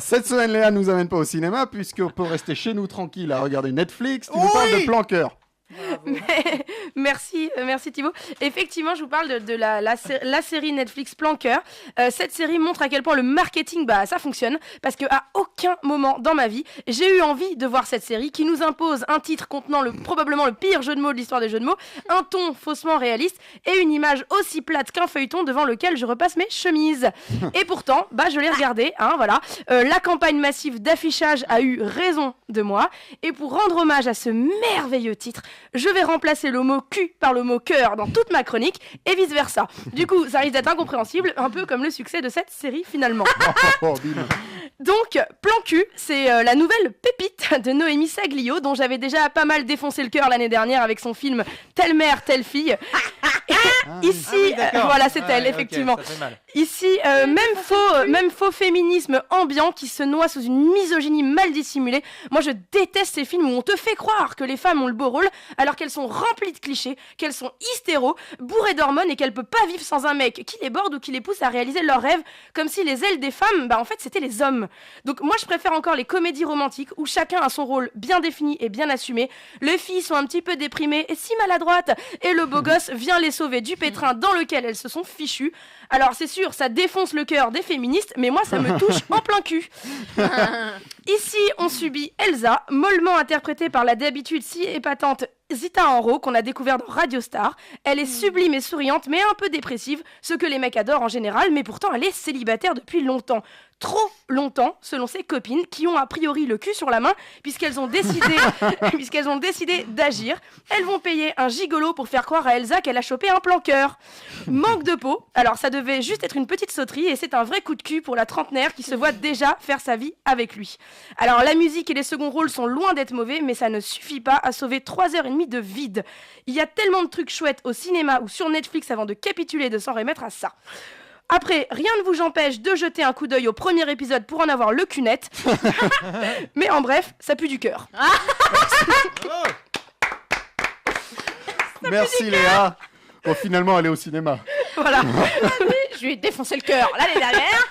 Cette semaine, Léa nous amène pas au cinéma puisqu'on peut rester chez nous tranquille à regarder Netflix. Tu nous parles de plan cœur. Merci Thibaut. Effectivement, je vous parle de la série Netflix Plan Cœur. Cette série montre à quel point le marketing, ça fonctionne, parce qu'à aucun moment dans ma vie, j'ai eu envie de voir cette série qui nous impose un titre contenant probablement le pire jeu de mots de l'histoire des jeux de mots, un ton faussement réaliste et une image aussi plate qu'un feuilleton devant lequel je repasse mes chemises. Et pourtant, je l'ai regardé, voilà. La campagne massive d'affichage a eu raison de moi. Et pour rendre hommage à ce merveilleux titre, je vais remplacer le mot cul par le mot cœur dans toute ma chronique et vice versa. Du coup, ça risque d'être incompréhensible, un peu comme le succès de cette série finalement. Donc, Plan cul, c'est la nouvelle pépite de Noémie Saglio, dont j'avais déjà pas mal défoncé le cœur l'année dernière avec son film Telle mère, telle fille. Ici, voilà, c'est elle, effectivement. Okay, ici, même faux féminisme ambiant qui se noie sous une misogynie mal dissimulée. Moi, je déteste ces films où on te fait croire que les femmes ont le beau rôle alors qu'elles sont remplies de clichés, qu'elles sont hystéros, bourrées d'hormones et qu'elles peuvent pas vivre sans un mec qui les borde ou qui les pousse à réaliser leurs rêves, comme si les ailes des femmes, en fait, c'était les hommes. Donc moi, je préfère encore les comédies romantiques où chacun a son rôle bien défini et bien assumé. Les filles sont un petit peu déprimées et si maladroites, et le beau gosse vient les sauver du pétrin dans lequel elles se sont fichues. Alors c'est sûr, ça défonce le cœur des féministes, mais moi ça me touche en plein cul. Ici, on subit Elsa, mollement interprétée par la d'habitude si épatante Zita Enro, qu'on a découvert dans Radio Star. Elle est sublime et souriante, mais un peu dépressive, ce que les mecs adorent en général, mais pourtant elle est célibataire depuis longtemps. Trop longtemps, selon ses copines, qui ont a priori le cul sur la main, puisqu'elles ont décidé d'agir. Elles vont payer un gigolo pour faire croire à Elsa qu'elle a chopé un plan cœur. Manque de peau. Alors ça devait juste être une petite sauterie, et c'est un vrai coup de cul pour la trentenaire qui se voit déjà faire sa vie avec lui. Alors la musique et les seconds rôles sont loin d'être mauvais, mais ça ne suffit pas à sauver 3h30 de vide. Il y a tellement de trucs chouettes au cinéma ou sur Netflix avant de capituler et de s'en remettre à ça. Après, rien ne vous empêche de jeter un coup d'œil au premier épisode pour en avoir le cul net. Mais en bref, ça pue du cœur. Merci Léa. Bon, finalement, elle est au cinéma. Voilà. Je lui ai défoncé le cœur l'année dernière.